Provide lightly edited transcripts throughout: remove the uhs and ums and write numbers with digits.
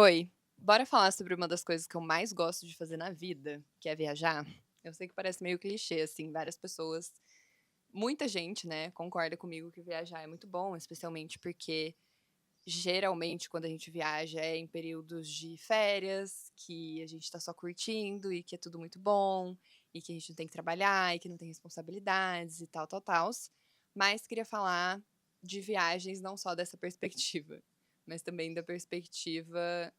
Oi, bora falar sobre uma das coisas que eu mais gosto de fazer na vida, que é viajar? Eu sei que parece meio clichê, assim, várias pessoas, muita gente, né, concorda comigo que viajar é muito bom, especialmente porque geralmente quando a gente viaja é em períodos de férias, que a gente tá só curtindo e que é tudo muito bom, e que a gente não tem que trabalhar e que não tem responsabilidades e tal, tal, tals. Mas queria falar de viagens não só dessa perspectiva, mas também da perspectiva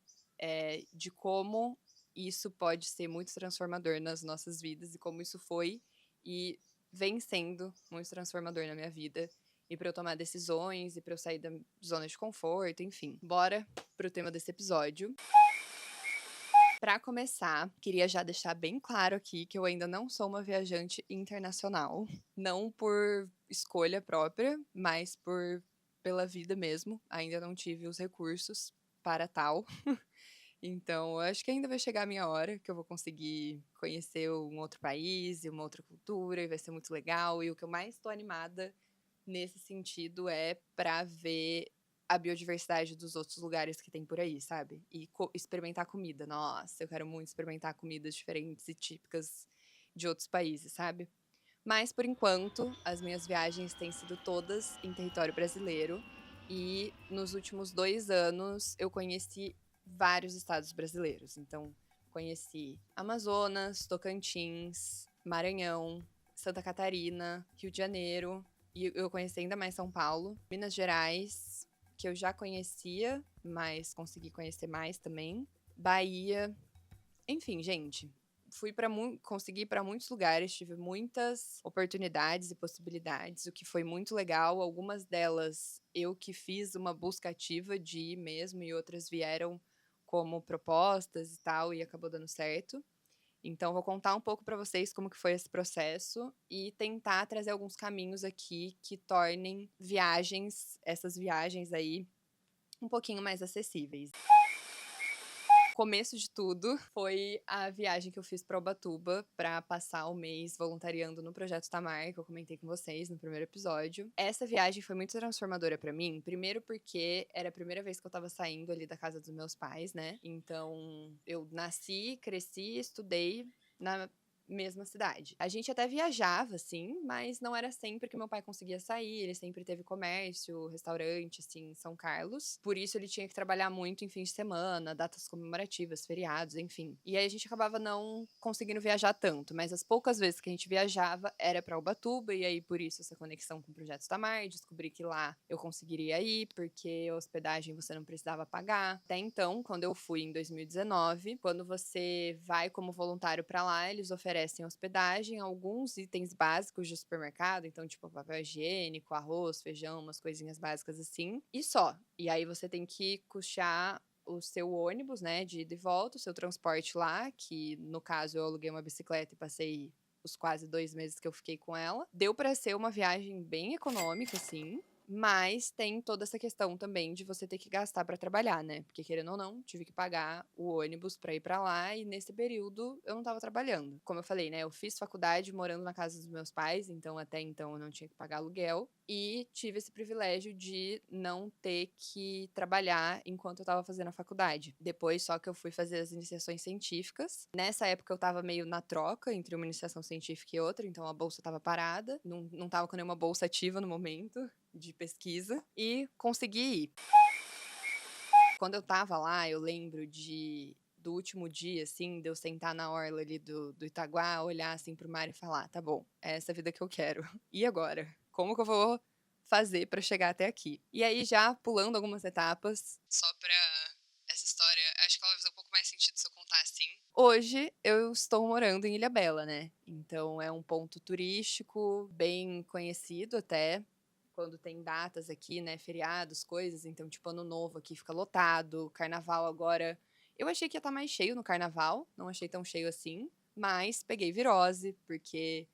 de como isso pode ser muito transformador nas nossas vidas e como isso foi e vem sendo muito transformador na minha vida e para eu tomar decisões e para eu sair da zona de conforto, enfim. Bora pro tema desse episódio. Para começar, queria já deixar bem claro aqui que eu ainda não sou uma viajante internacional, não por escolha própria, mas pela vida mesmo. Ainda não tive os recursos para tal. Então, eu acho que ainda vai chegar a minha hora, que eu vou conseguir conhecer um outro país e uma outra cultura, e vai ser muito legal. E o que eu mais estou animada nesse sentido é para ver a biodiversidade dos outros lugares que tem por aí, sabe? E experimentar comida. Nossa, eu quero muito experimentar comidas diferentes e típicas de outros países, sabe? Mas, por enquanto, as minhas viagens têm sido todas em território brasileiro. E nos últimos 2 anos eu conheci vários estados brasileiros. Então, conheci Amazonas, Tocantins, Maranhão, Santa Catarina, Rio de Janeiro. E eu conheci ainda mais São Paulo, Minas Gerais, que eu já conhecia, mas consegui conhecer mais também. Bahia, enfim, gente, fui para consegui ir para muitos lugares, tive muitas oportunidades e possibilidades, o que foi muito legal. Algumas delas eu que fiz uma busca ativa de ir mesmo e outras vieram como propostas e tal e acabou dando certo. Então vou contar um pouco para vocês como que foi esse processo e tentar trazer alguns caminhos aqui que tornem essas viagens aí, um pouquinho mais acessíveis. Começo de tudo foi a viagem que eu fiz para Ubatuba para passar o mês voluntariando no Projeto Tamar, que eu comentei com vocês no primeiro episódio. Essa viagem foi muito transformadora para mim, primeiro porque era a primeira vez que eu estava saindo ali da casa dos meus pais, né? Então, eu nasci, cresci, estudei na mesma cidade. A gente até viajava, assim, mas não era sempre que meu pai conseguia sair. Ele sempre teve comércio, restaurante, assim, em São Carlos. Por isso, ele tinha que trabalhar muito em fim de semana, datas comemorativas, feriados, enfim. E aí, a gente acabava não conseguindo viajar tanto. Mas as poucas vezes que a gente viajava, era pra Ubatuba. E aí, por isso, essa conexão com o Projeto Tamar. Descobri que lá eu conseguiria ir, porque a hospedagem você não precisava pagar. Até então, quando eu fui em 2019, quando você vai como voluntário pra lá, eles oferecem hospedagem, alguns itens básicos de supermercado, então tipo papel higiênico, arroz, feijão, umas coisinhas básicas assim, e só. E aí você tem que custear o seu ônibus, né, de ida e volta, o seu transporte lá, que no caso eu aluguei uma bicicleta e passei os quase 2 meses que eu fiquei com ela. Deu pra ser uma viagem bem econômica, assim, mas tem toda essa questão também de você ter que gastar pra trabalhar, né? Porque querendo ou não, tive que pagar o ônibus pra ir pra lá e nesse período eu não estava trabalhando. Como eu falei, né? Eu fiz faculdade morando na casa dos meus pais, então até então eu não tinha que pagar aluguel e tive esse privilégio de não ter que trabalhar enquanto eu estava fazendo a faculdade. Depois só que eu fui fazer as iniciações científicas. Nessa época eu estava meio na troca entre uma iniciação científica e outra, então a bolsa estava parada, não tava com nenhuma bolsa ativa no momento de pesquisa e consegui ir. Quando eu tava lá, eu lembro do último dia, assim, de eu sentar na orla ali do Itaguá, olhar assim pro mar e falar: tá bom, é essa vida que eu quero. E agora? Como que eu vou fazer pra chegar até aqui? E aí, já pulando algumas etapas, só pra essa história, acho que ela vai fazer um pouco mais sentido se eu contar assim. Hoje eu estou morando em Ilhabela, né? Então é um ponto turístico bem conhecido até quando tem datas aqui, né, feriados, coisas, então, tipo, ano novo aqui fica lotado, carnaval agora. Eu achei que ia estar mais cheio no carnaval, não achei tão cheio assim, mas peguei virose, porque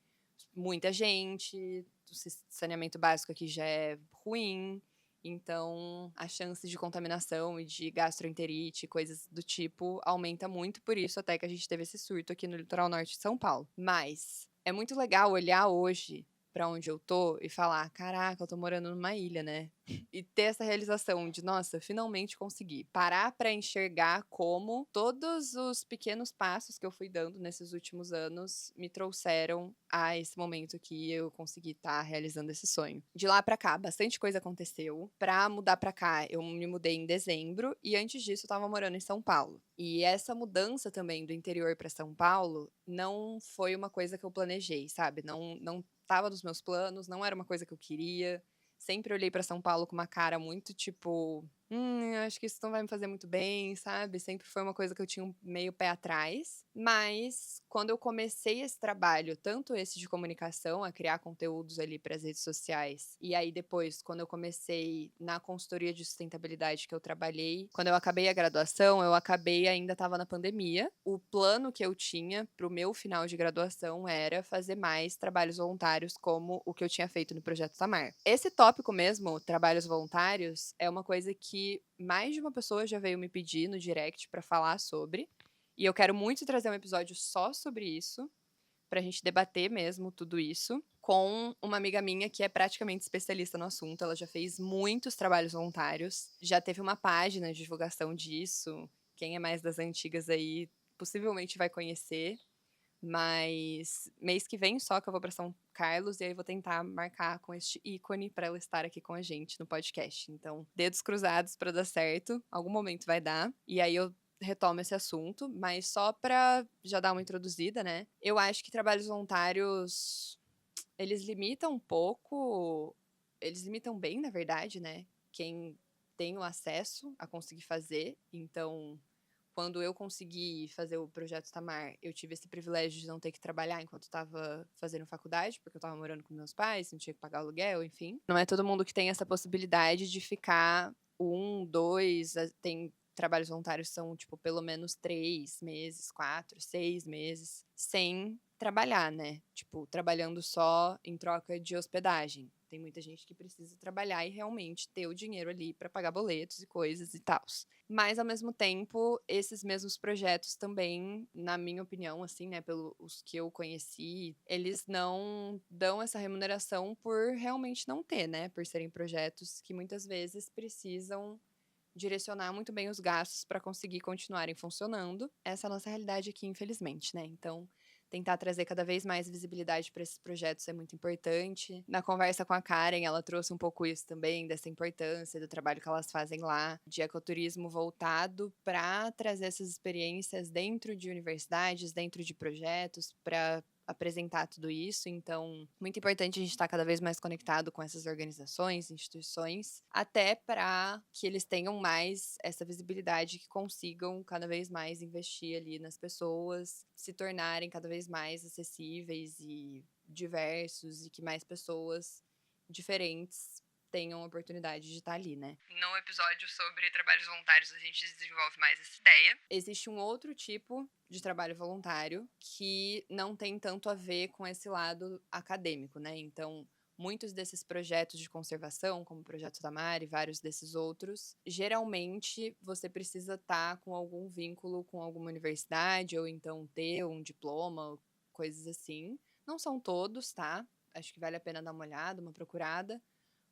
muita gente, o saneamento básico aqui já é ruim, então a chance de contaminação e de gastroenterite, coisas do tipo, aumenta muito, por isso até que a gente teve esse surto aqui no litoral norte de São Paulo. Mas é muito legal olhar hoje pra onde eu tô e falar: "Caraca, eu tô morando numa ilha, né". E ter essa realização de: "Nossa, finalmente consegui". Parar pra enxergar como todos os pequenos passos que eu fui dando nesses últimos anos me trouxeram a esse momento que eu consegui estar realizando esse sonho. De lá pra cá, bastante coisa aconteceu. Pra mudar pra cá, eu me mudei em dezembro e antes disso eu estava morando em São Paulo. E essa mudança também do interior pra São Paulo não foi uma coisa que eu planejei, sabe? Não estava nos meus planos, não era uma coisa que eu queria. Sempre olhei pra São Paulo com uma cara muito tipo, acho que isso não vai me fazer muito bem, sabe? Sempre foi uma coisa que eu tinha meio pé atrás. Mas quando eu comecei esse trabalho, tanto esse de comunicação, a criar conteúdos ali para as redes sociais, e aí depois, quando eu comecei na consultoria de sustentabilidade que eu trabalhei, quando eu acabei a graduação, eu acabei ainda estava na pandemia. O plano que eu tinha pro meu final de graduação era fazer mais trabalhos voluntários como o que eu tinha feito no Projeto Tamar. Esse tópico mesmo, trabalhos voluntários, é uma coisa que mais de uma pessoa já veio me pedir no direct para falar sobre. E eu quero muito trazer um episódio só sobre isso, pra gente debater mesmo tudo isso, com uma amiga minha que é praticamente especialista no assunto. Ela já fez muitos trabalhos voluntários, já teve uma página de divulgação disso. Quem é mais das antigas aí possivelmente vai conhecer. Mas mês que vem só que eu vou pra São Carlos e aí vou tentar marcar com este ícone pra ela estar aqui com a gente no podcast. Então, dedos cruzados pra dar certo, algum momento vai dar. E aí eu retomo esse assunto, mas só pra já dar uma introduzida, né? Eu acho que trabalhos voluntários, eles limitam um pouco, eles limitam bem, na verdade, né? Quem tem o acesso a conseguir fazer. Então, quando eu consegui fazer o Projeto Tamar, eu tive esse privilégio de não ter que trabalhar enquanto estava fazendo faculdade, porque eu estava morando com meus pais, não tinha que pagar aluguel, enfim. Não é todo mundo que tem essa possibilidade de ficar 1, 2, tem trabalhos voluntários que são, tipo, pelo menos 3 meses, 4, 6 meses, sem trabalhar, né? Tipo, trabalhando só em troca de hospedagem. Tem muita gente que precisa trabalhar e realmente ter o dinheiro ali para pagar boletos e coisas e tal. Mas, ao mesmo tempo, esses mesmos projetos também, na minha opinião, assim, né, pelos que eu conheci, eles não dão essa remuneração por realmente não ter, né? Por serem projetos que muitas vezes precisam direcionar muito bem os gastos para conseguir continuarem funcionando. Essa é a nossa realidade aqui, infelizmente, né? Então, tentar trazer cada vez mais visibilidade para esses projetos é muito importante. Na conversa com a Karen, ela trouxe um pouco isso também, dessa importância do trabalho que elas fazem lá, de ecoturismo voltado para trazer essas experiências dentro de universidades, dentro de projetos, para apresentar tudo isso. Então, muito importante a gente estar cada vez mais conectado com essas organizações, instituições, até para que eles tenham mais essa visibilidade, que consigam cada vez mais investir ali nas pessoas, se tornarem cada vez mais acessíveis e diversos, e que mais pessoas diferentes tenham a oportunidade de estar ali, né? No episódio sobre trabalhos voluntários, a gente desenvolve mais essa ideia. Existe um outro tipo de trabalho voluntário que não tem tanto a ver com esse lado acadêmico, né? Então, muitos desses projetos de conservação, como o Projeto Tamar e vários desses outros, geralmente você precisa estar com algum vínculo com alguma universidade ou então ter um diploma, coisas assim. Não são todos, tá? Acho que vale a pena dar uma olhada, uma procurada.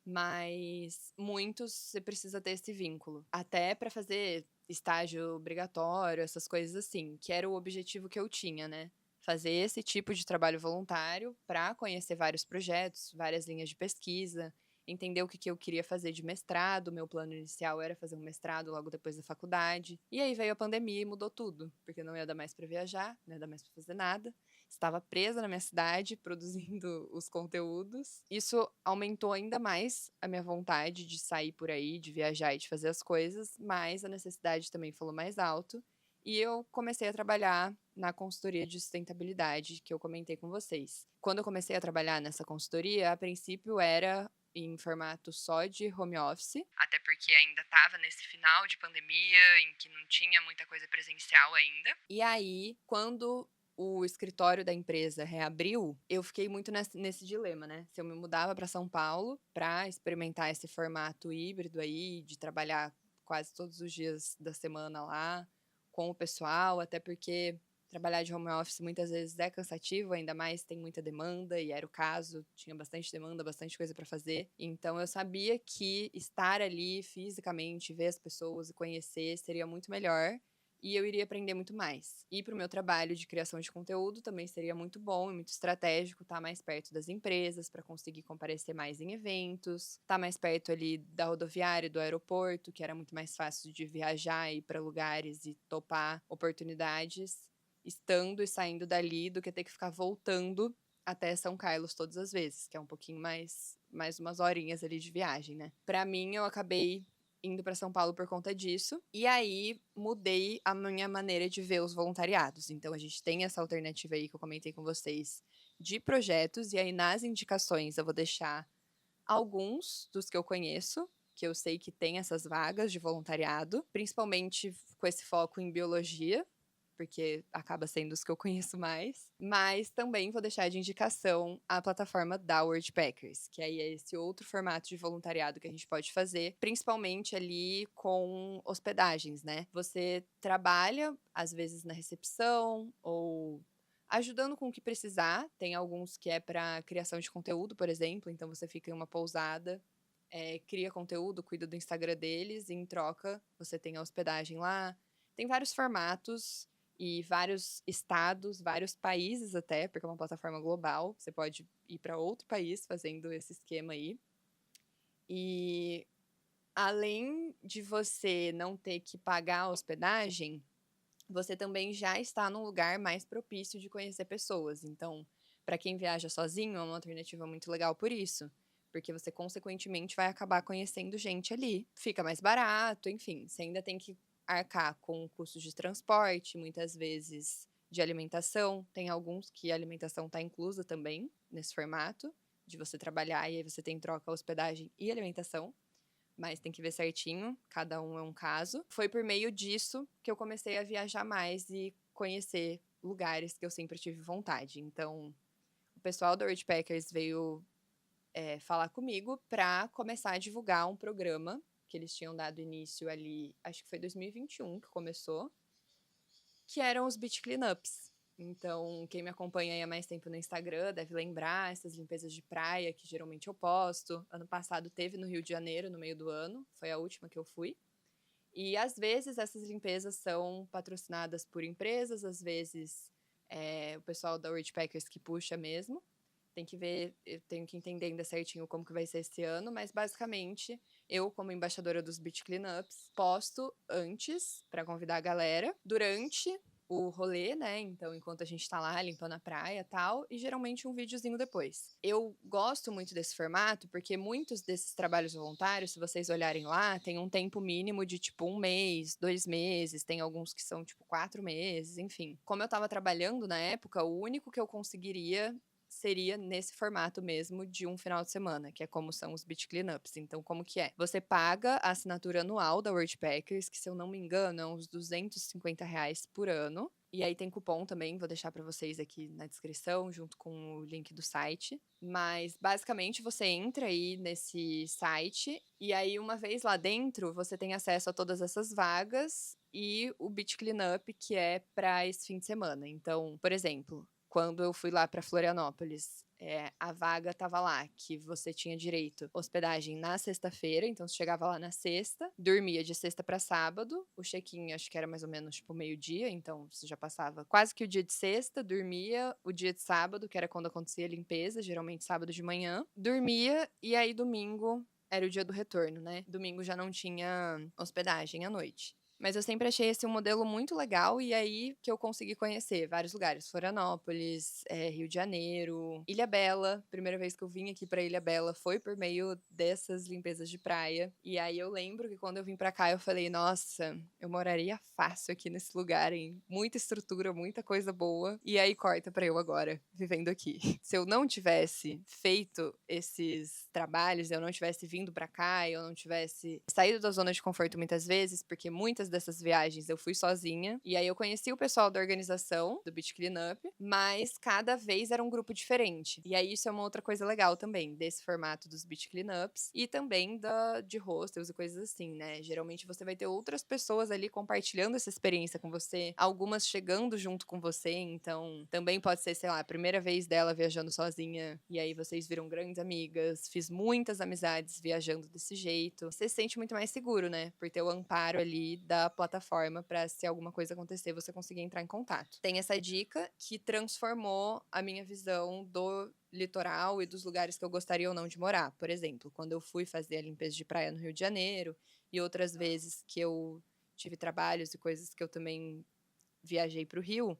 Mas muitos você precisa ter esse vínculo. Até para fazer estágio obrigatório, essas coisas assim, que era o objetivo que eu tinha, né? Fazer esse tipo de trabalho voluntário para conhecer vários projetos, várias linhas de pesquisa, entender o que eu queria fazer de mestrado. Meu plano inicial era fazer um mestrado logo depois da faculdade. E aí veio a pandemia e mudou tudo, porque não ia dar mais para viajar, não ia dar mais para fazer nada. Estava presa na minha cidade, produzindo os conteúdos. Isso aumentou ainda mais a minha vontade de sair por aí, de viajar e de fazer as coisas, mas a necessidade também falou mais alto. E eu comecei a trabalhar na consultoria de sustentabilidade que eu comentei com vocês. Quando eu comecei a trabalhar nessa consultoria, a princípio era em formato só de home office, até porque ainda estava nesse final de pandemia, em que não tinha muita coisa presencial ainda. E aí, quando o escritório da empresa reabriu, eu fiquei muito nesse dilema, né? Se eu me mudava para São Paulo para experimentar esse formato híbrido aí, de trabalhar quase todos os dias da semana lá com o pessoal, até porque trabalhar de home office muitas vezes é cansativo, ainda mais tem muita demanda, e era o caso, tinha bastante demanda, bastante coisa para fazer. Então eu sabia que estar ali fisicamente, ver as pessoas e conhecer seria muito melhor. E eu iria aprender muito mais. E para o meu trabalho de criação de conteúdo também seria muito bom e muito estratégico estar mais perto das empresas para conseguir comparecer mais em eventos, estar mais perto ali da rodoviária, do aeroporto, que era muito mais fácil de viajar e ir para lugares e topar oportunidades, estando e saindo dali, do que ter que ficar voltando até São Carlos todas as vezes, que é um pouquinho mais umas horinhas ali de viagem, né? Para mim, eu acabei indo para São Paulo por conta disso. E aí mudei a minha maneira de ver os voluntariados. Então a gente tem essa alternativa aí que eu comentei com vocês de projetos, e aí nas indicações eu vou deixar alguns dos que eu conheço, que eu sei que tem essas vagas de voluntariado, principalmente com esse foco em biologia, porque acaba sendo os que eu conheço mais. Mas também vou deixar de indicação a plataforma da Worldpackers, que aí é esse outro formato de voluntariado que a gente pode fazer, principalmente ali com hospedagens, né? Você trabalha, às vezes, na recepção ou ajudando com o que precisar. Tem alguns que é para criação de conteúdo, por exemplo, então você fica em uma pousada, cria conteúdo, cuida do Instagram deles, e em troca você tem a hospedagem lá. Tem vários formatos e vários estados, vários países até, porque é uma plataforma global. Você pode ir para outro país fazendo esse esquema aí. E além de você não ter que pagar a hospedagem, você também já está num lugar mais propício de conhecer pessoas. Então, para quem viaja sozinho, é uma alternativa muito legal por isso. Porque você, consequentemente, vai acabar conhecendo gente ali. Fica mais barato, enfim. Você ainda tem que arcar com custos de transporte, muitas vezes de alimentação. Tem alguns que a alimentação está inclusa também nesse formato, de você trabalhar e aí você tem troca hospedagem e alimentação, mas tem que ver certinho, cada um é um caso. Foi por meio disso que eu comecei a viajar mais e conhecer lugares que eu sempre tive vontade. Então, o pessoal do Worldpackers veio falar comigo para começar a divulgar um programa que eles tinham dado início ali, acho que foi 2021 que começou, que eram os beach cleanups. Então, quem me acompanha aí há mais tempo no Instagram deve lembrar essas limpezas de praia que geralmente eu posto. Ano passado teve no Rio de Janeiro, no meio do ano, foi a última que eu fui. E às vezes essas limpezas são patrocinadas por empresas, às vezes o pessoal da Worldpackers que puxa mesmo. Tem que ver, eu tenho que entender ainda certinho como que vai ser esse ano, mas basicamente eu, como embaixadora dos Beach Cleanups, posto antes para convidar a galera, durante o rolê, né? Então, enquanto a gente tá lá limpando a praia e tal, e geralmente um videozinho depois. Eu gosto muito desse formato porque muitos desses trabalhos voluntários, se vocês olharem lá, tem um tempo mínimo de tipo 1 mês, 2 meses, tem alguns que são tipo 4 meses, enfim. Como eu tava trabalhando na época, o único que eu conseguiria seria nesse formato mesmo de um final de semana, que é como são os beach cleanups. Então, como que é? Você paga a assinatura anual da Worldpackers, que se eu não me engano é uns R$ 250 por ano. E aí tem cupom também, vou deixar para vocês aqui na descrição, junto com o link do site. Mas basicamente você entra aí nesse site e aí uma vez lá dentro você tem acesso a todas essas vagas e o beach cleanup que é para esse fim de semana. Então, por exemplo, quando eu fui lá para Florianópolis, a vaga tava lá, que você tinha direito à hospedagem na sexta-feira, então você chegava lá na sexta, dormia de sexta para sábado, o check-in acho que era mais ou menos tipo meio-dia, então você já passava quase que o dia de sexta, dormia o dia de sábado, que era quando acontecia a limpeza, geralmente sábado de manhã, dormia e aí domingo era o dia do retorno, né? Domingo já não tinha hospedagem à noite. Mas eu sempre achei esse um modelo muito legal e aí que eu consegui conhecer vários lugares. Florianópolis, Rio de Janeiro, Ilhabela. Primeira vez que eu vim aqui pra Ilhabela foi por meio dessas limpezas de praia. E aí eu lembro que quando eu vim pra cá eu falei, nossa, eu moraria fácil aqui nesse lugar, hein? Muita estrutura, muita coisa boa. E aí corta pra eu agora, vivendo aqui. Se eu não tivesse feito esses trabalhos, eu não tivesse vindo pra cá, eu não tivesse saído da zona de conforto muitas vezes, porque muitas dessas viagens eu fui sozinha, e aí eu conheci o pessoal da organização do Beach Cleanup, mas cada vez era um grupo diferente. E aí isso é uma outra coisa legal também, desse formato dos Beach Cleanups, e também de hostels e coisas assim, né? Geralmente você vai ter outras pessoas ali compartilhando essa experiência com você, algumas chegando junto com você, então também pode ser, sei lá, a primeira vez dela viajando sozinha, e aí vocês viram grandes amigas. Fiz muitas amizades viajando desse jeito. Você se sente muito mais seguro, né? Por ter o amparo ali da plataforma pra, se alguma coisa acontecer, você conseguir entrar em contato. Tem essa dica que transformou a minha visão do litoral e dos lugares que eu gostaria ou não de morar. Por exemplo, quando eu fui fazer a limpeza de praia no Rio de Janeiro e outras vezes que eu tive trabalhos e coisas que eu também viajei para o Rio,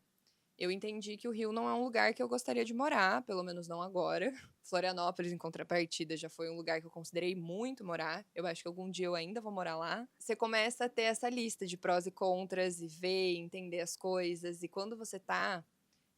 eu entendi que o Rio não é um lugar que eu gostaria de morar, pelo menos não agora. Florianópolis, em contrapartida, já foi um lugar que eu considerei muito morar. Eu acho que algum dia eu ainda vou morar lá. Você começa a ter essa lista de prós e contras e ver, entender as coisas. E quando você tá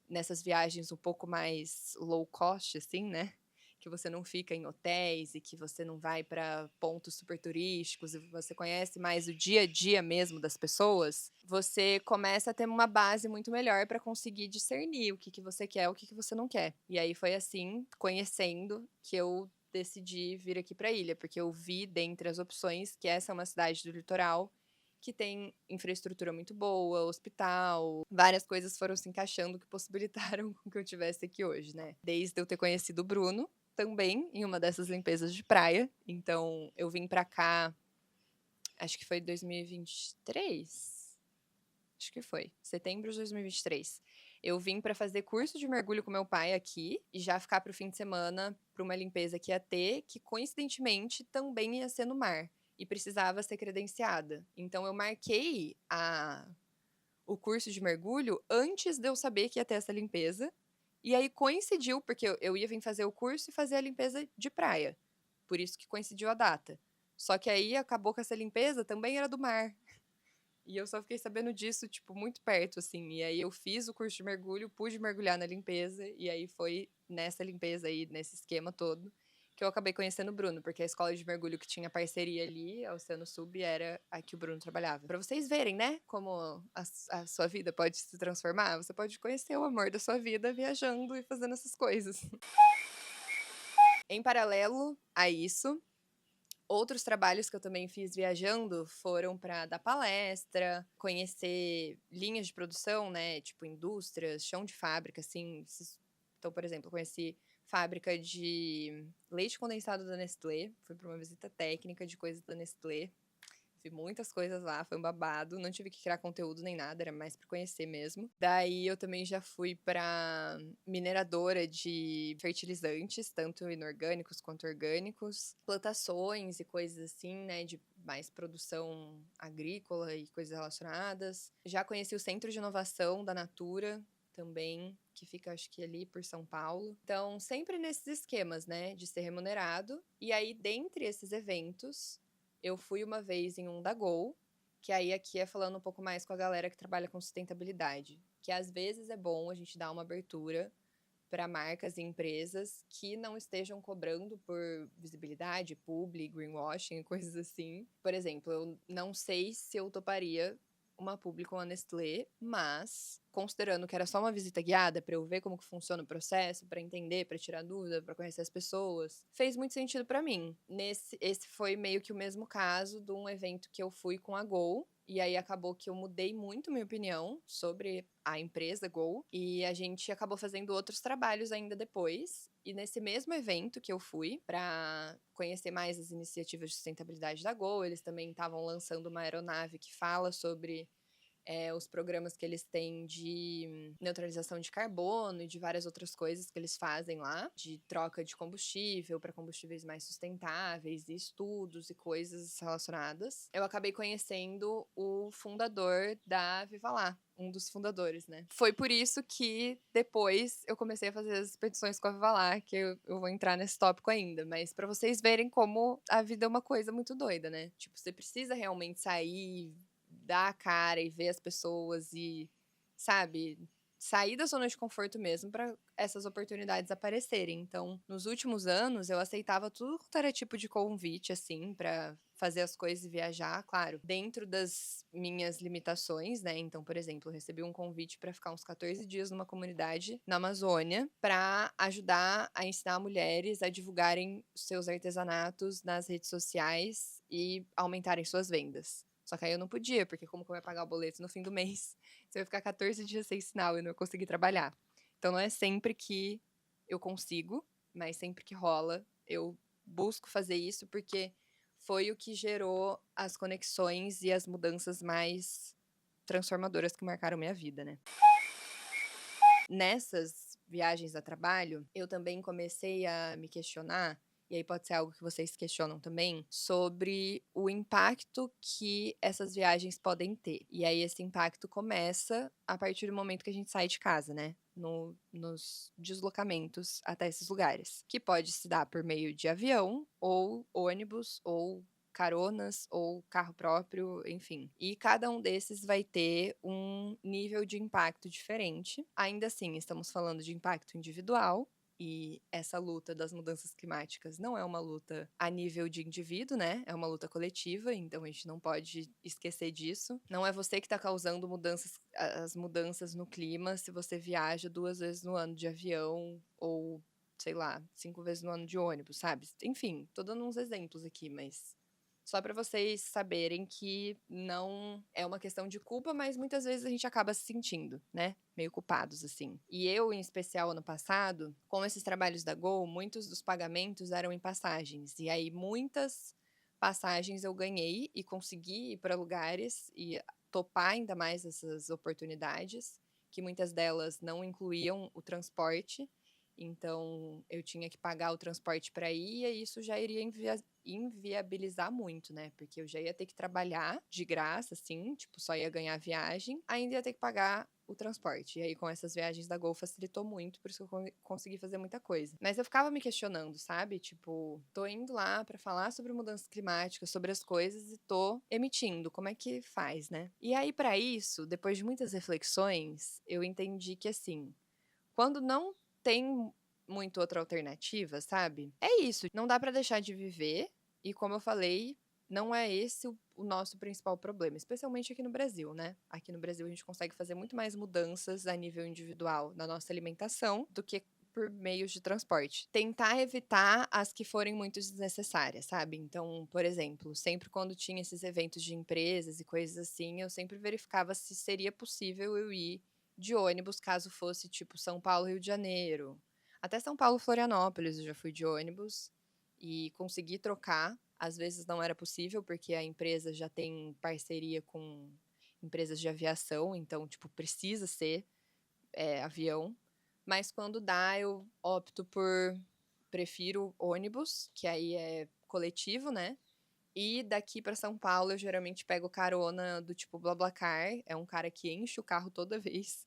nessas viagens um pouco mais low cost, assim, né? Que você não fica em hotéis e que você não vai para pontos super turísticos e você conhece mais o dia a dia mesmo das pessoas, você começa a ter uma base muito melhor para conseguir discernir o que que você quer, o que que você não quer. E aí foi assim, conhecendo, que eu decidi vir aqui para a ilha, porque eu vi dentre as opções que essa é uma cidade do litoral que tem infraestrutura muito boa, hospital, várias coisas foram se encaixando que possibilitaram com que eu tivesse aqui hoje, né? Desde eu ter conhecido o Bruno, também em uma dessas limpezas de praia. Então, eu vim pra cá, acho que foi 2023. Acho que foi, setembro de 2023. Eu vim pra fazer curso de mergulho com meu pai aqui e já ficar pro fim de semana pra uma limpeza que ia ter, que coincidentemente também ia ser no mar e precisava ser credenciada. Então eu marquei o curso de mergulho antes de eu saber que ia ter essa limpeza. E aí coincidiu, porque eu ia vir fazer o curso e fazer a limpeza de praia. Por isso que coincidiu a data. Só que aí acabou que essa limpeza também era do mar. E eu só fiquei sabendo disso, tipo, muito perto, assim. E aí eu fiz o curso de mergulho, pude mergulhar na limpeza, e aí foi nessa limpeza aí, nesse esquema todo, que eu acabei conhecendo o Bruno, porque a escola de mergulho que tinha parceria ali, a Oceano Sub, era a que o Bruno trabalhava. Pra vocês verem, né, como a sua vida pode se transformar, você pode conhecer o amor da sua vida viajando e fazendo essas coisas. Em paralelo a isso, outros trabalhos que eu também fiz viajando foram para dar palestra, conhecer linhas de produção, né, tipo indústrias, chão de fábrica, assim. Então, por exemplo, eu conheci fábrica de leite condensado da Nestlé, fui para uma visita técnica de coisas da Nestlé. Vi muitas coisas lá, foi um babado. Não tive que criar conteúdo nem nada, era mais pra conhecer mesmo. Daí eu também já fui pra mineradora de fertilizantes, tanto inorgânicos quanto orgânicos, plantações e coisas assim, né, de mais produção agrícola e coisas relacionadas. Já conheci o Centro de Inovação da Natura também, que fica acho que ali por São Paulo. Então, sempre nesses esquemas, né, de ser remunerado. E aí, dentre esses eventos, eu fui uma vez em um da Gol, que aí aqui é falando um pouco mais com a galera que trabalha com sustentabilidade, que às vezes é bom a gente dar uma abertura para marcas e empresas que não estejam cobrando por visibilidade, publi, greenwashing, coisas assim. Por exemplo, eu não sei se eu toparia uma publi com a Nestlé, mas considerando que era só uma visita guiada para eu ver como que funciona o processo, para entender, para tirar dúvida, para conhecer as pessoas, fez muito sentido para mim. Esse foi meio que o mesmo caso de um evento que eu fui com a Gol, e aí acabou que eu mudei muito minha opinião sobre a empresa Gol e a gente acabou fazendo outros trabalhos ainda depois. E nesse mesmo evento que eu fui para conhecer mais as iniciativas de sustentabilidade da Gol, eles também estavam lançando uma aeronave que fala sobre os programas que eles têm de neutralização de carbono e de várias outras coisas que eles fazem lá, de troca de combustível para combustíveis mais sustentáveis, e estudos e coisas relacionadas. Eu acabei conhecendo o fundador da Viva Lá, um dos fundadores, né? Foi por isso que depois eu comecei a fazer as expedições com a Viva Lá, que eu vou entrar nesse tópico ainda, mas para vocês verem como a vida é uma coisa muito doida, né? Tipo, você precisa realmente sair, dar a cara e ver as pessoas e, sabe, sair da zona de conforto mesmo para essas oportunidades aparecerem. Então, nos últimos anos, eu aceitava tudo quanto era tipo de convite, assim, para fazer as coisas e viajar, claro, dentro das minhas limitações, né? Então, por exemplo, eu recebi um convite para ficar uns 14 dias numa comunidade na Amazônia para ajudar a ensinar mulheres a divulgarem seus artesanatos nas redes sociais e aumentarem suas vendas. Só que aí eu não podia, porque como que eu ia pagar o boleto no fim do mês? Se eu ia ficar 14 dias sem sinal e não ia conseguir trabalhar. Então não é sempre que eu consigo, mas sempre que rola, eu busco fazer isso porque foi o que gerou as conexões e as mudanças mais transformadoras que marcaram minha vida, né. Nessas viagens a trabalho, eu também comecei a me questionar, e aí pode ser algo que vocês questionam também, sobre o impacto que essas viagens podem ter. E aí esse impacto começa a partir do momento que a gente sai de casa, né? Nos deslocamentos até esses lugares. Que pode se dar por meio de avião, ou ônibus, ou caronas ou carro próprio, enfim. E cada um desses vai ter um nível de impacto diferente. Ainda assim, estamos falando de impacto individual. E essa luta das mudanças climáticas não é uma luta a nível de indivíduo, né? É uma luta coletiva, então a gente não pode esquecer disso. Não é você que está causando as mudanças no clima se você viaja 2 vezes no ano de avião ou, sei lá, 5 vezes no ano de ônibus, sabe? Enfim, tô dando uns exemplos aqui, mas só para vocês saberem que não é uma questão de culpa, mas muitas vezes a gente acaba se sentindo, né? Meio culpados, assim. E eu, em especial, ano passado, com esses trabalhos da Gol, muitos dos pagamentos eram em passagens. E aí, muitas passagens eu ganhei e consegui ir para lugares e topar ainda mais essas oportunidades, que muitas delas não incluíam o transporte. Então, eu tinha que pagar o transporte para ir, e isso já iria inviabilizar muito, né? Porque eu já ia ter que trabalhar de graça, assim, tipo, só ia ganhar a viagem, ainda ia ter que pagar o transporte. E aí, com essas viagens da Gol, facilitou muito, por isso que eu consegui fazer muita coisa. Mas eu ficava me questionando, sabe? Tipo, tô indo lá para falar sobre mudanças climáticas, sobre as coisas, e tô emitindo. Como é que faz, né? E aí, para isso, depois de muitas reflexões, eu entendi que, assim, quando não tem muito outra alternativa, sabe? É isso, não dá pra deixar de viver e, como eu falei, não é esse o nosso principal problema, especialmente aqui no Brasil, né? Aqui no Brasil a gente consegue fazer muito mais mudanças a nível individual na nossa alimentação do que por meios de transporte. Tentar evitar as que forem muito desnecessárias, sabe? Então, por exemplo, sempre quando tinha esses eventos de empresas e coisas assim, eu sempre verificava se seria possível eu ir de ônibus, caso fosse tipo São Paulo, Rio de Janeiro. Até São Paulo, Florianópolis, eu já fui de ônibus e consegui trocar. Às vezes não era possível, porque a empresa já tem parceria com empresas de aviação, então, tipo, precisa ser avião. Mas quando dá, eu opto por. Prefiro ônibus, que aí é coletivo, né? E daqui para São Paulo, eu geralmente pego carona do tipo BlaBlaCar. É um cara que enche o carro toda vez.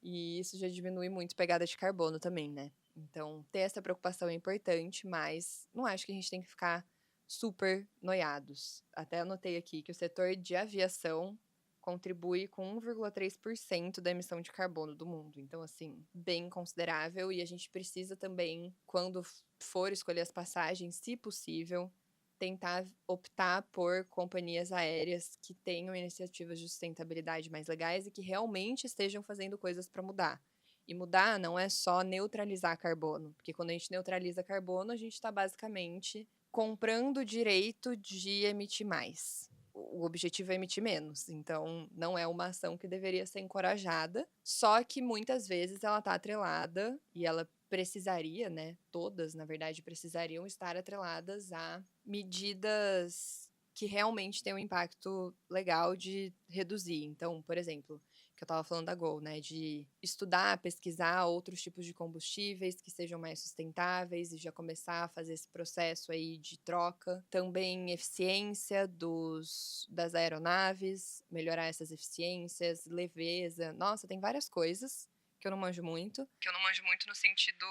E isso já diminui muito pegada de carbono também, né? Então, ter essa preocupação é importante, mas não acho que a gente tem que ficar super noiados. Até anotei aqui que o setor de aviação contribui com 1,3% da emissão de carbono do mundo. Então, assim, bem considerável. E a gente precisa também, quando for escolher as passagens, se possível, tentar optar por companhias aéreas que tenham iniciativas de sustentabilidade mais legais e que realmente estejam fazendo coisas para mudar. E mudar não é só neutralizar carbono, porque quando a gente neutraliza carbono, a gente está basicamente comprando o direito de emitir mais. O objetivo é emitir menos, então não é uma ação que deveria ser encorajada, só que muitas vezes ela está atrelada e ela precisaria, né? Todas, na verdade, precisariam estar atreladas a medidas que realmente têm um impacto legal de reduzir. Então, por exemplo, que eu estava falando da Gol, né? De estudar, pesquisar outros tipos de combustíveis que sejam mais sustentáveis e já começar a fazer esse processo aí de troca. Também eficiência das aeronaves, melhorar essas eficiências, leveza. Nossa, tem várias coisas que eu não manjo muito. Que eu não manjo muito no sentido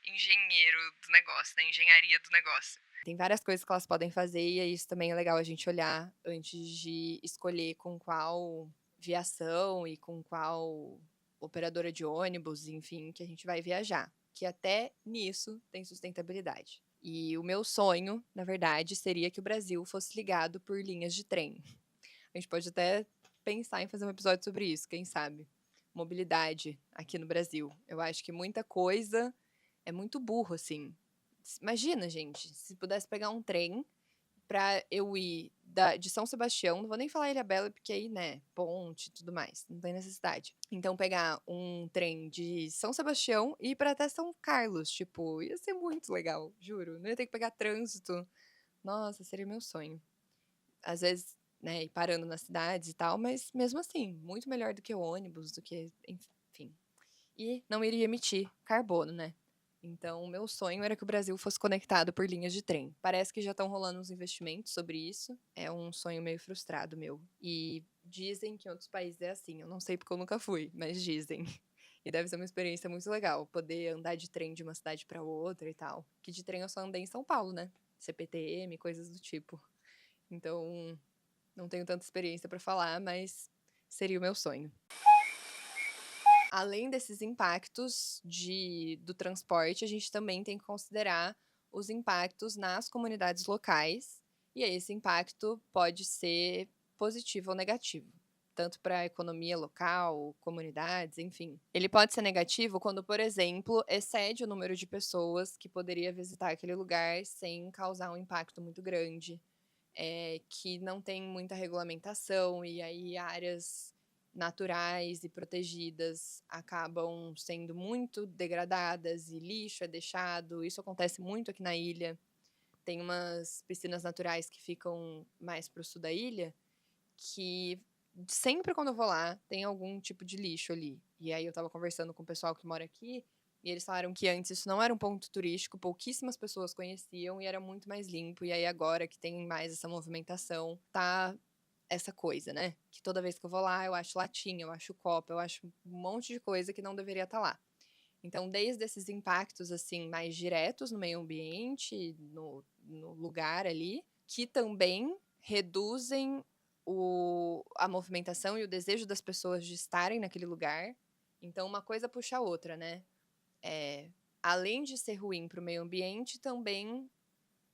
engenheiro do negócio, né? Engenharia do negócio. Tem várias coisas que elas podem fazer e isso também é legal a gente olhar antes de escolher com qual viação e com qual operadora de ônibus, enfim, que a gente vai viajar. Que até nisso tem sustentabilidade. E o meu sonho, na verdade, seria que o Brasil fosse ligado por linhas de trem. A gente pode até pensar em fazer um episódio sobre isso, quem sabe? Mobilidade aqui no Brasil. Eu acho que muita coisa é muito burro, assim. Imagina, gente, se pudesse pegar um trem pra eu ir de São Sebastião, não vou nem falar Ilhabela, porque aí, né, ponte e tudo mais, não tem necessidade. Então, pegar um trem de São Sebastião e ir pra até São Carlos, tipo, ia ser muito legal, juro. Não ia ter que pegar trânsito. Nossa, seria meu sonho. Às vezes, né, ir parando nas cidades e tal, mas mesmo assim, muito melhor do que o ônibus, do que, enfim. E não iria emitir carbono, né? Então, o meu sonho era que o Brasil fosse conectado por linhas de trem. Parece que já estão rolando uns investimentos sobre isso. É um sonho meio frustrado meu. E dizem que em outros países é assim. Eu não sei porque eu nunca fui, mas dizem. E deve ser uma experiência muito legal, poder andar de trem de uma cidade para outra e tal. Que de trem eu só andei em São Paulo, né? CPTM, coisas do tipo. Então, não tenho tanta experiência para falar, mas seria o meu sonho. Além desses impactos do transporte, a gente também tem que considerar os impactos nas comunidades locais, e aí esse impacto pode ser positivo ou negativo, tanto para a economia local, comunidades, enfim. Ele pode ser negativo quando, por exemplo, excede o número de pessoas que poderia visitar aquele lugar sem causar um impacto muito grande, que não tem muita regulamentação, e aí áreas naturais e protegidas acabam sendo muito degradadas e lixo é deixado. Isso acontece muito aqui na ilha. Tem umas piscinas naturais que ficam mais pro sul da ilha, que sempre quando eu vou lá tem algum tipo de lixo ali. E aí eu tava conversando com o pessoal que mora aqui, e eles falaram que antes isso não era um ponto turístico, pouquíssimas pessoas conheciam e era muito mais limpo. E aí agora que tem mais essa movimentação, tá essa coisa, né? Que toda vez que eu vou lá, eu acho latinha, eu acho copo, eu acho um monte de coisa que não deveria estar lá. Então, desde esses impactos, assim, mais diretos no meio ambiente, no lugar ali, que também reduzem a movimentação e o desejo das pessoas de estarem naquele lugar. Então, uma coisa puxa a outra, né? Além de ser ruim para o meio ambiente, também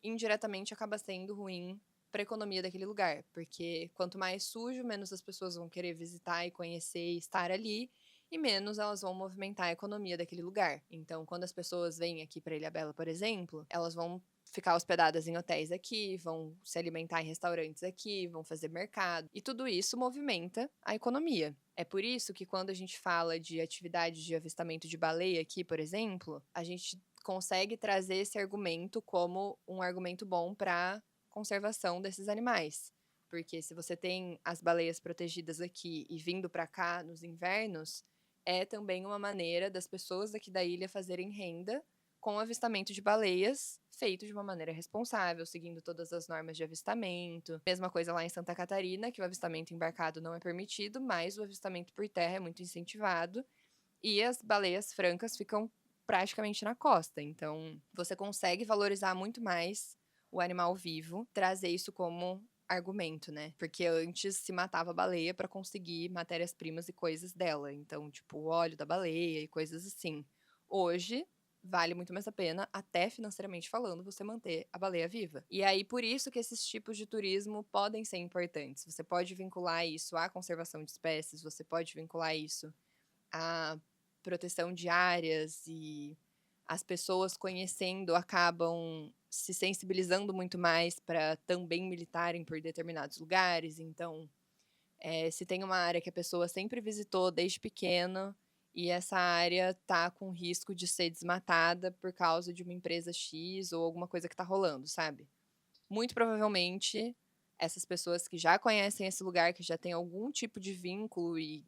indiretamente acaba sendo ruim para a economia daquele lugar, porque quanto mais sujo, menos as pessoas vão querer visitar e conhecer e estar ali, e menos elas vão movimentar a economia daquele lugar. Então, quando as pessoas vêm aqui para Ilhabela, por exemplo, elas vão ficar hospedadas em hotéis aqui, vão se alimentar em restaurantes aqui, vão fazer mercado, e tudo isso movimenta a economia. É por isso que quando a gente fala de atividade de avistamento de baleia aqui, por exemplo, a gente consegue trazer esse argumento como um argumento bom para conservação desses animais. Porque se você tem as baleias protegidas aqui e vindo para cá nos invernos, é também uma maneira das pessoas aqui da ilha fazerem renda com o avistamento de baleias feito de uma maneira responsável, seguindo todas as normas de avistamento. Mesma coisa lá em Santa Catarina, que o avistamento embarcado não é permitido, mas o avistamento por terra é muito incentivado. E as baleias francas ficam praticamente na costa. Então, você consegue valorizar muito mais o animal vivo, trazer isso como argumento, né? Porque antes se matava a baleia para conseguir matérias-primas e coisas dela. Então, tipo, o óleo da baleia e coisas assim. Hoje, vale muito mais a pena, até financeiramente falando, você manter a baleia viva. E aí, por isso que esses tipos de turismo podem ser importantes. Você pode vincular isso à conservação de espécies, você pode vincular isso à proteção de áreas, e as pessoas conhecendo acabam se sensibilizando muito mais para também militarem por determinados lugares. Então, se tem uma área que a pessoa sempre visitou desde pequena e essa área tá com risco de ser desmatada por causa de uma empresa X ou alguma coisa que tá rolando, sabe? Muito provavelmente essas pessoas que já conhecem esse lugar, que já têm algum tipo de vínculo e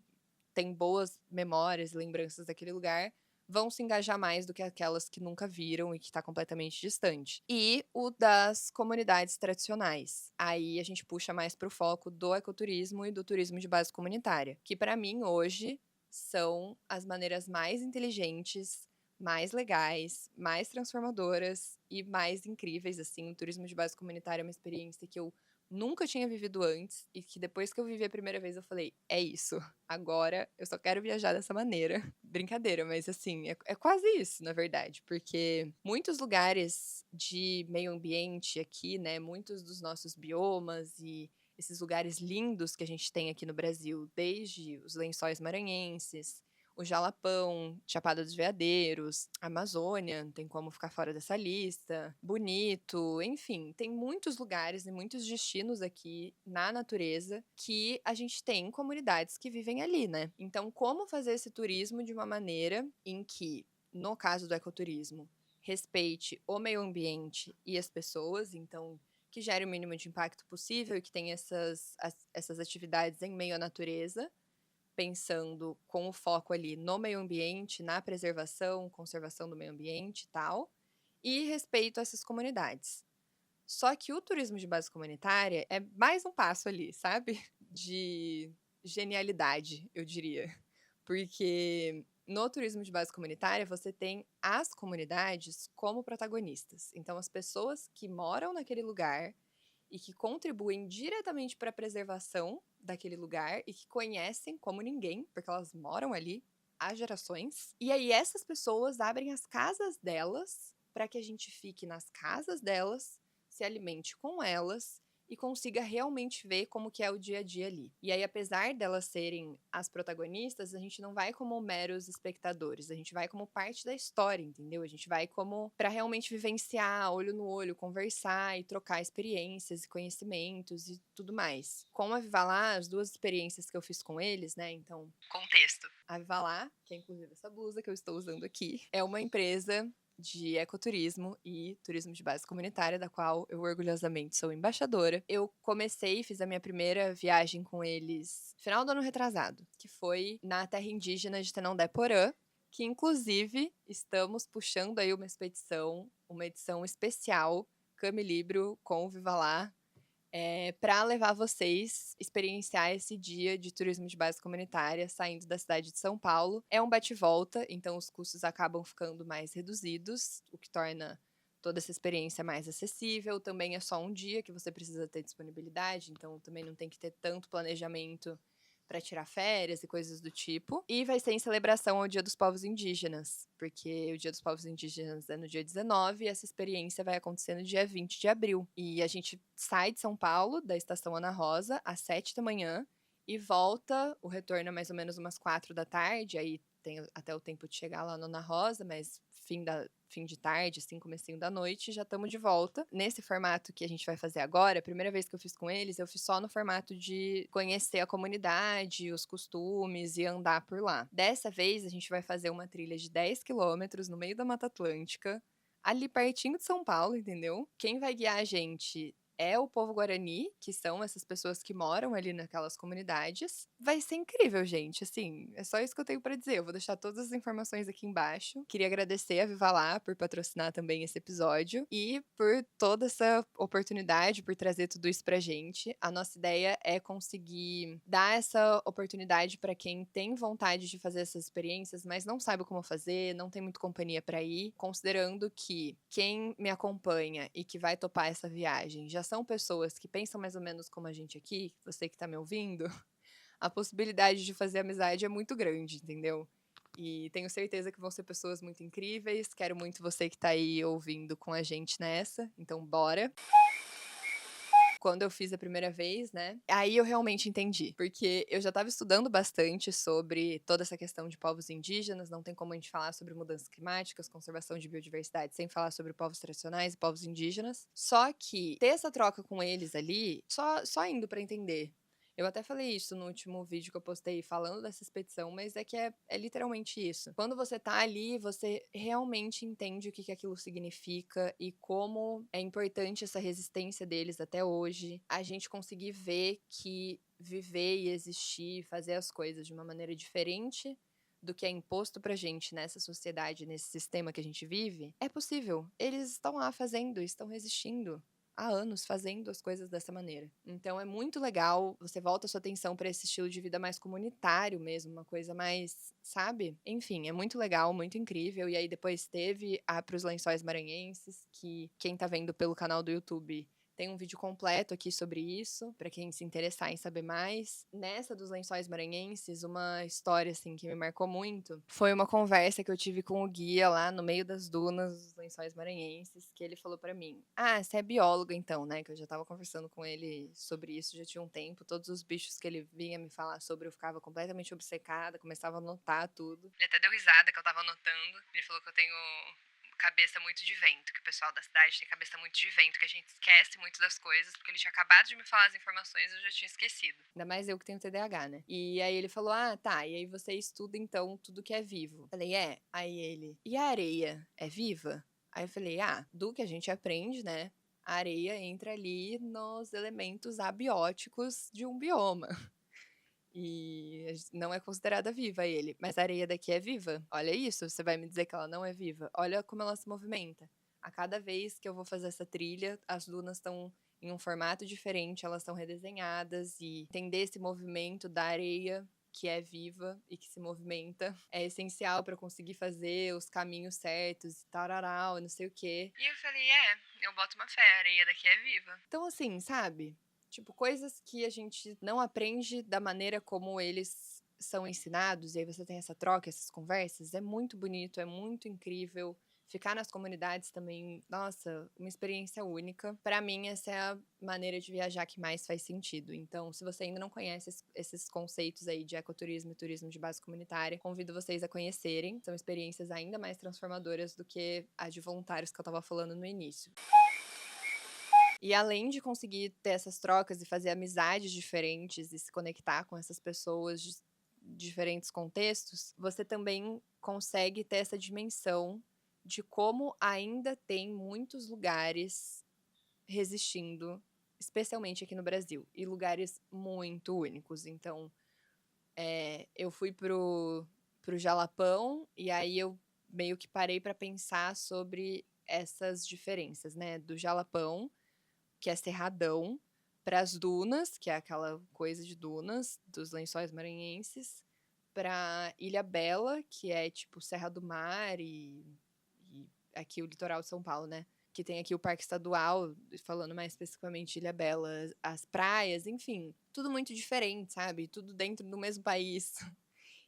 têm boas memórias e lembranças daquele lugar, vão se engajar mais do que aquelas que nunca viram e que está completamente distante. E o das comunidades tradicionais. Aí a gente puxa mais para o foco do ecoturismo e do turismo de base comunitária, que para mim hoje são as maneiras mais inteligentes, mais legais, mais transformadoras e mais incríveis, assim. O turismo de base comunitária é uma experiência que eu nunca tinha vivido antes e que depois que eu vivi a primeira vez eu falei: "É isso, agora eu só quero viajar dessa maneira". Brincadeira, mas assim, é quase isso, na verdade, porque muitos lugares de meio ambiente aqui, né, muitos dos nossos biomas e esses lugares lindos que a gente tem aqui no Brasil, desde os Lençóis Maranhenses, o Jalapão, Chapada dos Veadeiros, Amazônia, não tem como ficar fora dessa lista, Bonito, enfim, tem muitos lugares e muitos destinos aqui na natureza que a gente tem comunidades que vivem ali, né? Então, como fazer esse turismo de uma maneira em que, no caso do ecoturismo, respeite o meio ambiente e as pessoas, então que gere o mínimo de impacto possível e que tenha essas atividades em meio à natureza, pensando com o foco ali no meio ambiente, na preservação, conservação do meio ambiente e tal, e respeito a essas comunidades. Só que o turismo de base comunitária é mais um passo ali, sabe? De genialidade, eu diria. Porque no turismo de base comunitária você tem as comunidades como protagonistas. Então, as pessoas que moram naquele lugar e que contribuem diretamente para a preservação daquele lugar e que conhecem como ninguém, porque elas moram ali há gerações. E aí essas pessoas abrem as casas delas para que a gente fique nas casas delas, se alimente com elas e consiga realmente ver como que é o dia a dia ali. E aí, apesar delas serem as protagonistas, a gente não vai como meros espectadores, a gente vai como parte da história, entendeu? A gente vai como para realmente vivenciar, olho no olho, conversar e trocar experiências e conhecimentos e tudo mais. Com a Vivalá, as duas experiências que eu fiz com eles, né? Então, contexto. A Vivalá, que é inclusive essa blusa que eu estou usando aqui, é uma empresa de ecoturismo e turismo de base comunitária, da qual eu orgulhosamente sou embaixadora. Eu comecei, fiz a minha primeira viagem com eles final do ano retrasado, que foi na terra indígena de Tenondé-Porã, que inclusive estamos puxando aí uma edição especial, Camilibro com o Vivalá, para levar vocês experienciar esse dia de turismo de base comunitária saindo da cidade de São Paulo. É um bate-volta, então os custos acabam ficando mais reduzidos, o que torna toda essa experiência mais acessível. Também é só um dia que você precisa ter disponibilidade, então também não tem que ter tanto planejamento para tirar férias e coisas do tipo. E vai ser em celebração ao Dia dos Povos Indígenas, porque o Dia dos Povos Indígenas é no dia 19 e essa experiência vai acontecer no dia 20 de abril. E a gente sai de São Paulo, da estação Ana Rosa, às 7 da manhã e volta. O retorno é mais ou menos umas 4 da tarde, aí tem até o tempo de chegar lá no Ana Rosa, mas fim de tarde, assim, comecinho da noite, já estamos de volta. Nesse formato que a gente vai fazer agora, a primeira vez que eu fiz com eles, eu fiz só no formato de conhecer a comunidade, os costumes e andar por lá. Dessa vez, a gente vai fazer uma trilha de 10 quilômetros no meio da Mata Atlântica, ali pertinho de São Paulo, entendeu? Quem vai guiar a gente é o povo guarani, que são essas pessoas que moram ali naquelas comunidades. Vai ser incrível, gente. Assim, é só isso que eu tenho pra dizer. Eu vou deixar todas as informações aqui embaixo. Queria agradecer a Viva Lá por patrocinar também esse episódio e por toda essa oportunidade, por trazer tudo isso pra gente. A nossa ideia é conseguir dar essa oportunidade para quem tem vontade de fazer essas experiências, mas não sabe como fazer, não tem muito companhia para ir, considerando que quem me acompanha e que vai topar essa viagem já são pessoas que pensam mais ou menos como a gente aqui, você que tá me ouvindo, a possibilidade de fazer amizade é muito grande, entendeu? E tenho certeza que vão ser pessoas muito incríveis. Quero muito você que tá aí ouvindo com a gente nessa. Então, bora! Quando eu fiz a primeira vez, né? Aí eu realmente entendi. Porque eu já estava estudando bastante sobre toda essa questão de povos indígenas. Não tem como a gente falar sobre mudanças climáticas, conservação de biodiversidade, sem falar sobre povos tradicionais e povos indígenas. Só que ter essa troca com eles ali, só indo para entender. Eu até falei isso no último vídeo que eu postei falando dessa expedição, mas é que é literalmente isso. Quando você tá ali, você realmente entende o que aquilo significa e como é importante essa resistência deles até hoje. A gente conseguir ver que viver e existir, fazer as coisas de uma maneira diferente do que é imposto pra gente nessa sociedade, nesse sistema que a gente vive, é possível. Eles estão lá fazendo, estão resistindo há anos fazendo as coisas dessa maneira. Então é muito legal, você volta a sua atenção para esse estilo de vida mais comunitário mesmo, uma coisa mais, sabe? Enfim, é muito legal, muito incrível. E aí depois teve a Pros Lençóis Maranhenses, que quem tá vendo pelo canal do YouTube Tem um vídeo completo aqui sobre isso, pra quem se interessar em saber mais. Nessa dos Lençóis Maranhenses, uma história, assim, que me marcou muito, foi uma conversa que eu tive com o guia lá no meio das dunas dos Lençóis Maranhenses, que ele falou pra mim: "Ah, você é bióloga então, né?" Que eu já estava conversando com ele sobre isso já tinha um tempo. Todos os bichos que ele vinha me falar sobre, eu ficava completamente obcecada, começava a anotar tudo. Ele até deu risada que eu estava anotando. Ele falou que eu tenho cabeça muito de vento, que o pessoal da cidade tem cabeça muito de vento, que a gente esquece muito das coisas, porque ele tinha acabado de me falar as informações e eu já tinha esquecido. Ainda mais eu que tenho TDAH, né? E aí ele falou: "Ah, tá, e aí você estuda então tudo que é vivo." Falei: "É." Aí ele: "E a areia é viva?" Aí eu falei: "Ah, do que a gente aprende, né? A areia entra ali nos elementos abióticos de um bioma." E não é considerada viva ele. "Mas a areia daqui é viva? Olha isso, você vai me dizer que ela não é viva? Olha como ela se movimenta. A cada vez que eu vou fazer essa trilha, as dunas estão em um formato diferente, elas estão redesenhadas e entender esse movimento da areia que é viva e que se movimenta é essencial para conseguir fazer os caminhos certos e tararau, e não sei o quê." E eu falei: "É, eu boto uma fé, a areia daqui é viva." Então, assim, sabe? Tipo, coisas que a gente não aprende da maneira como eles são ensinados, e aí você tem essa troca, essas conversas, é muito bonito, é muito incrível. Ficar nas comunidades também, nossa, uma experiência única. Pra mim, essa é a maneira de viajar que mais faz sentido. Então, se você ainda não conhece esses conceitos aí de ecoturismo e turismo de base comunitária, convido vocês a conhecerem. São experiências ainda mais transformadoras do que a de voluntários que eu tava falando no início. E além de conseguir ter essas trocas e fazer amizades diferentes e se conectar com essas pessoas de diferentes contextos, você também consegue ter essa dimensão de como ainda tem muitos lugares resistindo, especialmente aqui no Brasil, e lugares muito únicos. Então, eu fui pro Jalapão e aí eu meio que parei para pensar sobre essas diferenças, né, do Jalapão, que é cerradão, para as dunas, que é aquela coisa de dunas dos Lençóis Maranhenses, para Ilhabela, que é tipo Serra do Mar e aqui o litoral de São Paulo, né? Que tem aqui o Parque Estadual, falando mais especificamente Ilhabela, as praias, enfim, tudo muito diferente, sabe? Tudo dentro do mesmo país.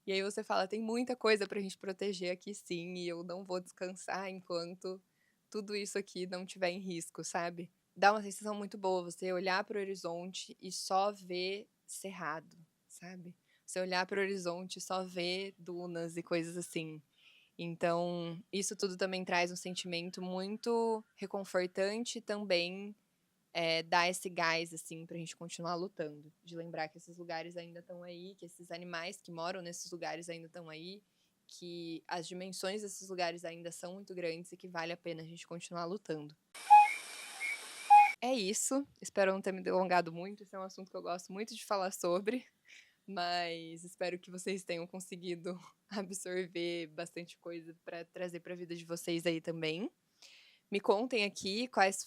E aí você fala, tem muita coisa pra gente proteger aqui sim, e eu não vou descansar enquanto tudo isso aqui não tiver em risco, sabe? Dá uma sensação muito boa você olhar para o horizonte e só ver cerrado, sabe? Você olhar para o horizonte e só ver dunas e coisas assim. Então, isso tudo também traz um sentimento muito reconfortante e também dá esse gás, assim, pra gente continuar lutando. De lembrar que esses lugares ainda estão aí, que esses animais que moram nesses lugares ainda estão aí, que as dimensões desses lugares ainda são muito grandes e que vale a pena a gente continuar lutando. É isso. Espero não ter me delongado muito. Esse é um assunto que eu gosto muito de falar sobre. Mas espero que vocês tenham conseguido absorver bastante coisa para trazer para a vida de vocês aí também. Me contem aqui quais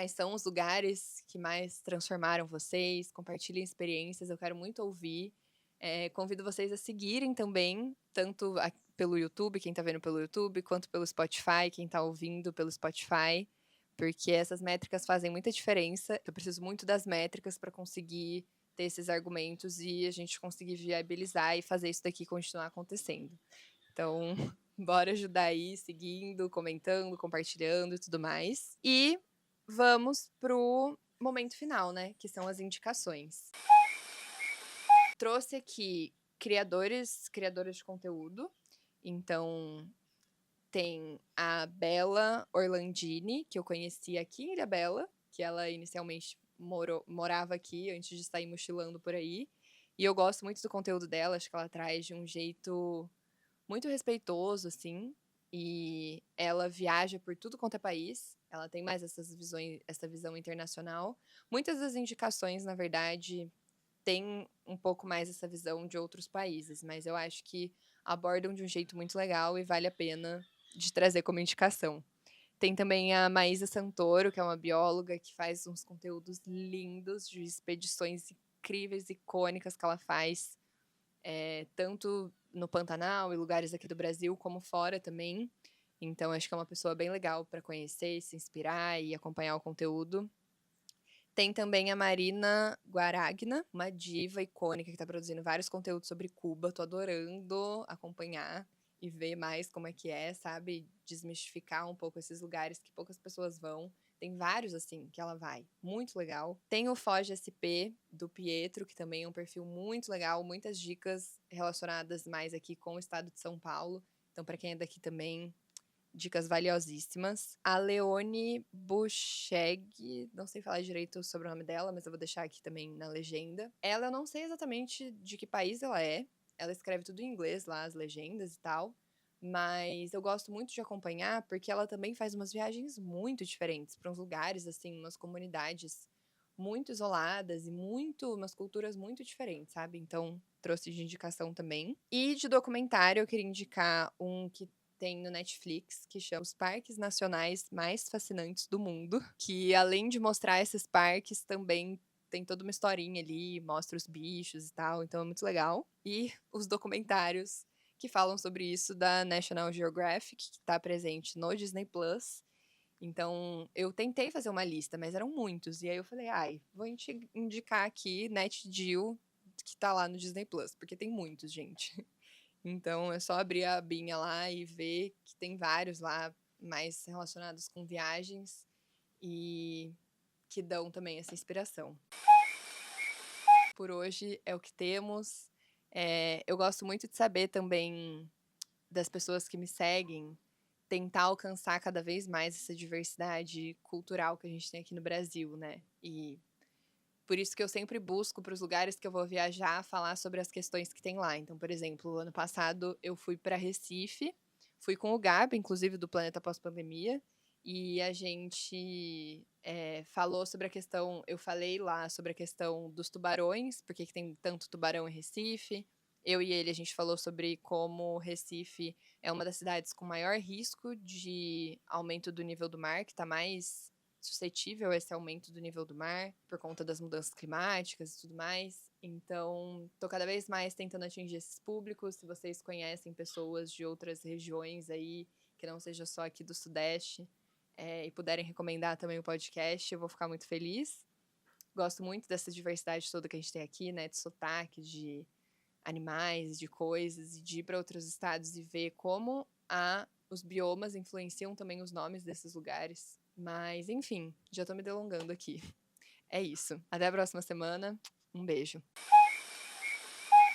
são os lugares que mais transformaram vocês, compartilhem experiências, eu quero muito ouvir. Convido vocês a seguirem também, tanto pelo YouTube, quem tá vendo pelo YouTube, quanto pelo Spotify, quem tá ouvindo pelo Spotify, porque essas métricas fazem muita diferença. Eu preciso muito das métricas para conseguir ter esses argumentos e a gente conseguir viabilizar e fazer isso daqui continuar acontecendo. Então, bora ajudar aí, seguindo, comentando, compartilhando e tudo mais. E vamos pro momento final, né? Que são as indicações. Trouxe aqui criadoras de conteúdo. Então, tem a Bela Orlandini, que eu conheci aqui em Ilhabela, que ela inicialmente morava aqui antes de sair mochilando por aí. E eu gosto muito do conteúdo dela, acho que ela traz de um jeito muito respeitoso, assim, e ela viaja por tudo quanto é país. Ela tem mais essa visão internacional. Muitas das indicações, na verdade, têm um pouco mais essa visão de outros países, mas eu acho que abordam de um jeito muito legal e vale a pena de trazer como indicação. Tem também a Maísa Santoro, que é uma bióloga que faz uns conteúdos lindos de expedições incríveis, icônicas que ela faz, tanto no Pantanal e lugares aqui do Brasil, como fora também. Então acho que é uma pessoa bem legal para conhecer, se inspirar e acompanhar o conteúdo. Tem também a Marina Guaragna, uma diva icônica que tá produzindo vários conteúdos sobre Cuba. Tô adorando acompanhar e ver mais como é que é, sabe? Desmistificar um pouco esses lugares que poucas pessoas vão. Tem vários, assim, que ela vai. Muito legal. Tem o Foge SP, do Pietro, que também é um perfil muito legal. Muitas dicas relacionadas mais aqui com o estado de São Paulo. Então, para quem é daqui também, dicas valiosíssimas. A Leone Bucheg, não sei falar direito sobre o nome dela, mas eu vou deixar aqui também na legenda. Ela, eu não sei exatamente de que país ela é. Ela escreve tudo em inglês lá, as legendas e tal. Mas eu gosto muito de acompanhar porque ela também faz umas viagens muito diferentes para uns lugares, assim, umas comunidades muito isoladas e umas culturas muito diferentes, sabe? Então, trouxe de indicação também. E de documentário, eu queria indicar um que tem no Netflix, que chama Os Parques Nacionais Mais Fascinantes do Mundo, que além de mostrar esses parques, também tem toda uma historinha ali, mostra os bichos e tal, então é muito legal. E os documentários que falam sobre isso da National Geographic, que está presente no Disney Plus. Então, eu tentei fazer uma lista, mas eram muitos. E aí eu falei, ai, vou indicar aqui Net Geo, que tá lá no Disney Plus, porque tem muitos, gente. Então, é só abrir a abinha lá e ver que tem vários lá mais relacionados com viagens e que dão também essa inspiração. Por hoje é o que temos. Eu gosto muito de saber também das pessoas que me seguem, tentar alcançar cada vez mais essa diversidade cultural que a gente tem aqui no Brasil, né? E por isso que eu sempre busco para os lugares que eu vou viajar falar sobre as questões que tem lá. Então, por exemplo, ano passado eu fui para Recife, fui com o Gabi, inclusive do Planeta Pós-Pandemia, e a gente falou sobre a questão. Eu falei lá sobre a questão dos tubarões, por que que tem tanto tubarão em Recife. Eu e ele, a gente falou sobre como Recife é uma das cidades com maior risco de aumento do nível do mar, que está mais suscetível a esse aumento do nível do mar por conta das mudanças climáticas e tudo mais. Então, tô cada vez mais tentando atingir esses públicos. Se vocês conhecem pessoas de outras regiões aí, que não seja só aqui do Sudeste, e puderem recomendar também o podcast, eu vou ficar muito feliz. Gosto muito dessa diversidade toda que a gente tem aqui, né? De sotaque, de animais, de coisas, e de ir para outros estados e ver como os biomas influenciam também os nomes desses lugares. Mas, enfim, já tô me delongando aqui. É isso. Até a próxima semana. Um beijo.